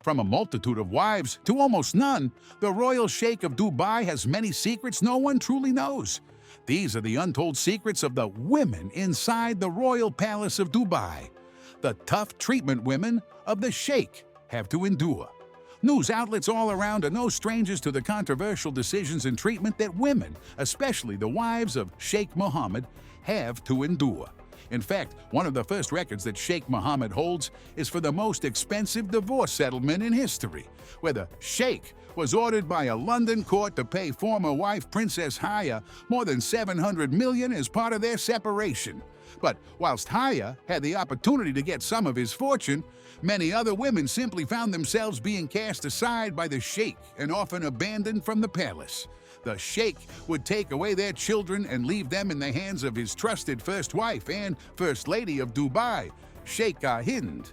From a multitude of wives to almost none, the Royal Sheikh of Dubai has many secrets no one truly knows. These are the untold secrets of the women inside the royal palace of Dubai. The tough treatment women of the Sheikh have to endure. News outlets all around are no strangers to the controversial decisions and treatment that women, especially the wives of Sheikh Mohammed, have to endure. In fact, one of the first records that Sheikh Mohammed holds is for the most expensive divorce settlement in history, where the Sheikh was ordered by a London court to pay former wife Princess Haya more than $700 million as part of their separation. But whilst Haya had the opportunity to get some of his fortune, many other women simply found themselves being cast aside by the Sheikh and often abandoned from the palace. The Sheikh would take away their children and leave them in the hands of his trusted first wife and First Lady of Dubai, Sheikh Hind.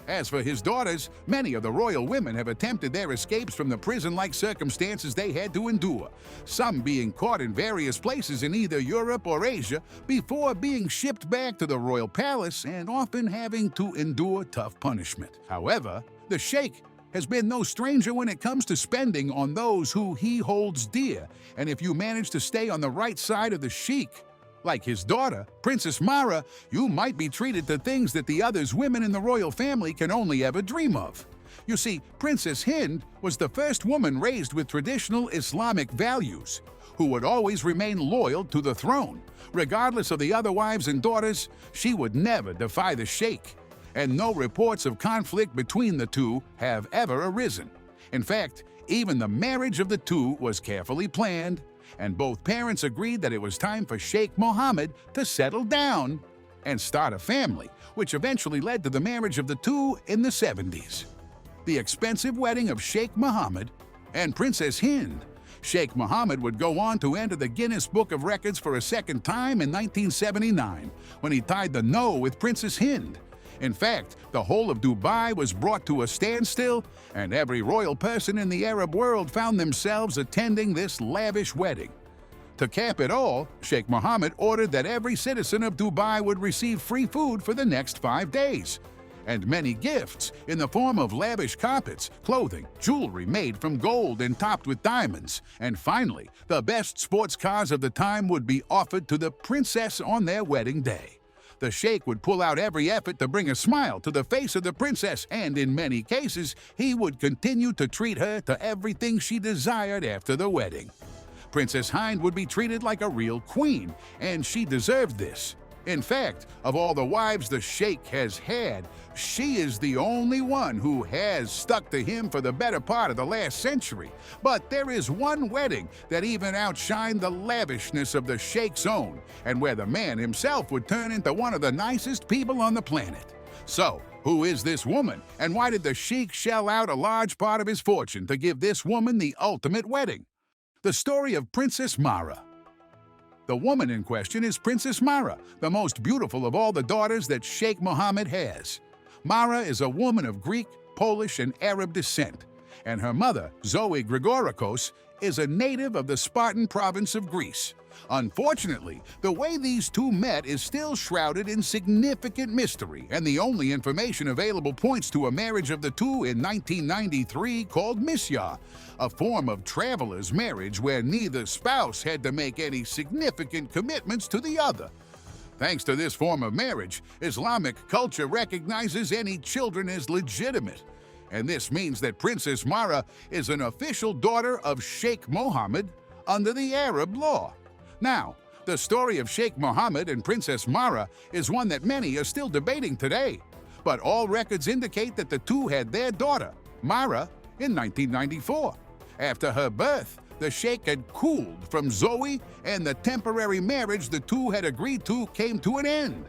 As for his daughters, many of the royal women have attempted their escapes from the prison-like circumstances they had to endure, some being caught in various places in either Europe or Asia before being shipped back to the royal palace and often having to endure tough punishment. However, the Sheikh has been no stranger when it comes to spending on those who he holds dear, and if you manage to stay on the right side of the Sheikh, like his daughter, Princess Mara, you might be treated to things that the others women in the royal family can only ever dream of. You see, Princess Hind was the first woman raised with traditional Islamic values, who would always remain loyal to the throne. Regardless of the other wives and daughters, she would never defy the Sheikh, and no reports of conflict between the two have ever arisen. In fact, even the marriage of the two was carefully planned, and both parents agreed that it was time for Sheikh Mohammed to settle down and start a family, which eventually led to the marriage of the two in the 70s. The expensive wedding of Sheikh Mohammed and Princess Hind. Sheikh Mohammed would go on to enter the Guinness Book of Records for a second time in 1979, when he tied the no with Princess Hind. In fact, the whole of Dubai was brought to a standstill, and every royal person in the Arab world found themselves attending this lavish wedding. To cap it all, Sheikh Mohammed ordered that every citizen of Dubai would receive free food for the next 5 days, and many gifts in the form of lavish carpets, clothing, jewelry made from gold and topped with diamonds, and finally, the best sports cars of the time would be offered to the princess on their wedding day. The Sheikh would pull out every effort to bring a smile to the face of the princess, and in many cases, he would continue to treat her to everything she desired after the wedding. Princess Hind would be treated like a real queen, and she deserved this. In fact, of all the wives the Sheikh has had, she is the only one who has stuck to him for the better part of the last century. But there is one wedding that even outshined the lavishness of the Sheikh's own, and where the man himself would turn into one of the nicest people on the planet. So, who is this woman, and why did the Sheikh shell out a large part of his fortune to give this woman the ultimate wedding? The story of Princess Mara. The woman in question is Princess Mara, the most beautiful of all the daughters that Sheikh Mohammed has. Mara is a woman of Greek, Polish, and Arab descent, and her mother, Zoe Grigorikos, is a native of the Spartan province of Greece. Unfortunately, the way these two met is still shrouded in significant mystery, and the only information available points to a marriage of the two in 1993 called misyah, a form of traveler's marriage where neither spouse had to make any significant commitments to the other. Thanks to this form of marriage, Islamic culture recognizes any children as legitimate, and this means that Princess Mara is an official daughter of Sheikh Mohammed under the Arab law. Now, the story of Sheikh Mohammed and Princess Mara is one that many are still debating today, but all records indicate that the two had their daughter, Mara, in 1994. After her birth, the Sheikh had cooled from Zoe, and the temporary marriage the two had agreed to came to an end.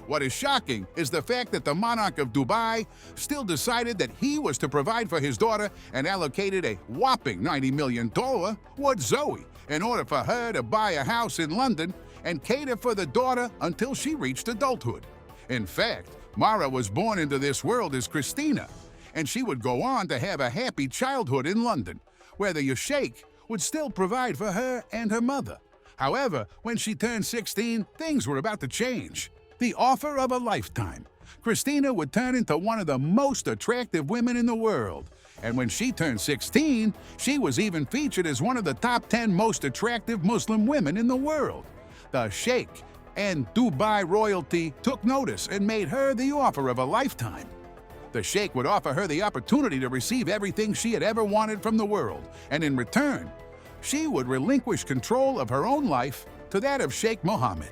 What is shocking is the fact that the monarch of Dubai still decided that he was to provide for his daughter and allocated a whopping $90 million towards Zoe in order for her to buy a house in London and cater for the daughter until she reached adulthood. In fact, Mara was born into this world as Christina, and she would go on to have a happy childhood in London, where the Sheikh would still provide for her and her mother. However, when she turned 16, things were about to change. The offer of a lifetime. Christina would turn into one of the most attractive women in the world, And when she turned 16, she was even featured as one of the top 10 most attractive Muslim women in the world. The Sheikh and Dubai royalty took notice and made her the offer of a lifetime. The Sheikh would offer her the opportunity to receive everything she had ever wanted from the world, and in return, she would relinquish control of her own life to that of Sheikh Mohammed.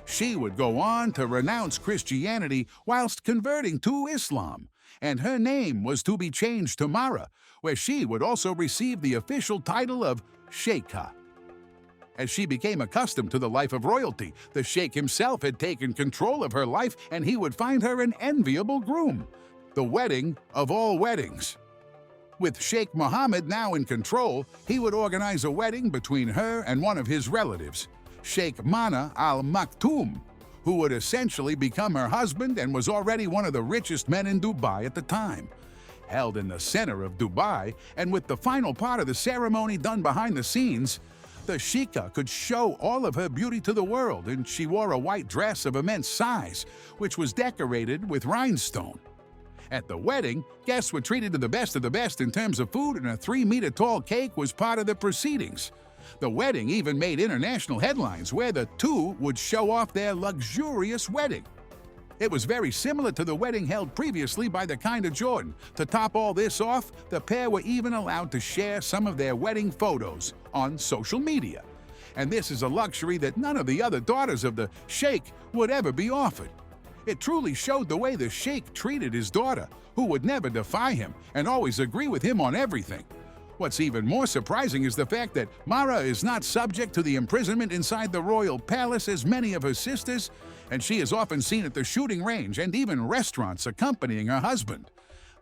She would go on to renounce Christianity whilst converting to Islam, and her name was to be changed to Mara, where she would also receive the official title of Sheikha. As she became accustomed to the life of royalty, the Sheikh himself had taken control of her life, and he would find her an enviable groom. The wedding of all weddings. With Sheikh Mohammed now in control, he would organize a wedding between her and one of his relatives, Sheikh Mana al-Maktoum, who would essentially become her husband and was already one of the richest men in Dubai at the time. Held in the center of Dubai, and with the final part of the ceremony done behind the scenes, the Sheikha could show all of her beauty to the world, and she wore a white dress of immense size, which was decorated with rhinestone. At the wedding, guests were treated to the best of the best in terms of food, and a 3-meter-tall cake was part of the proceedings. The wedding even made international headlines, where the two would show off their luxurious wedding. It was very similar to the wedding held previously by the kind of Jordan. To top all this off, the pair were even allowed to share some of their wedding photos on social media. And this is a luxury that none of the other daughters of the Sheikh would ever be offered. It truly showed the way the Sheikh treated his daughter, who would never defy him and always agree with him on everything. What's even more surprising is the fact that Mara is not subject to the imprisonment inside the royal palace as many of her sisters, and she is often seen at the shooting range and even restaurants accompanying her husband.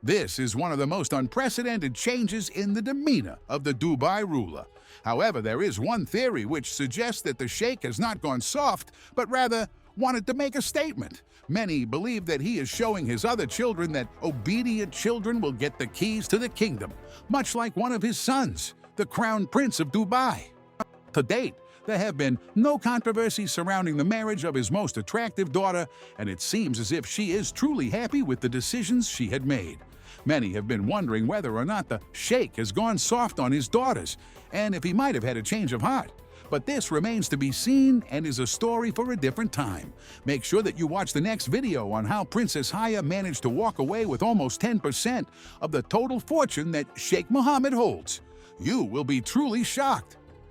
This is one of the most unprecedented changes in the demeanor of the Dubai ruler. However, there is one theory which suggests that the Sheikh has not gone soft, but rather wanted to make a statement. Many believe that he is showing his other children that obedient children will get the keys to the kingdom, much like one of his sons, the Crown Prince of Dubai. To date, there have been no controversies surrounding the marriage of his most attractive daughter, and it seems as if she is truly happy with the decisions she had made. Many have been wondering whether or not the Sheikh has gone soft on his daughters, and if he might have had a change of heart. But this remains to be seen and is a story for a different time. Make sure that you watch the next video on how Princess Haya managed to walk away with almost 10% of the total fortune that Sheikh Mohammed holds. You will be truly shocked.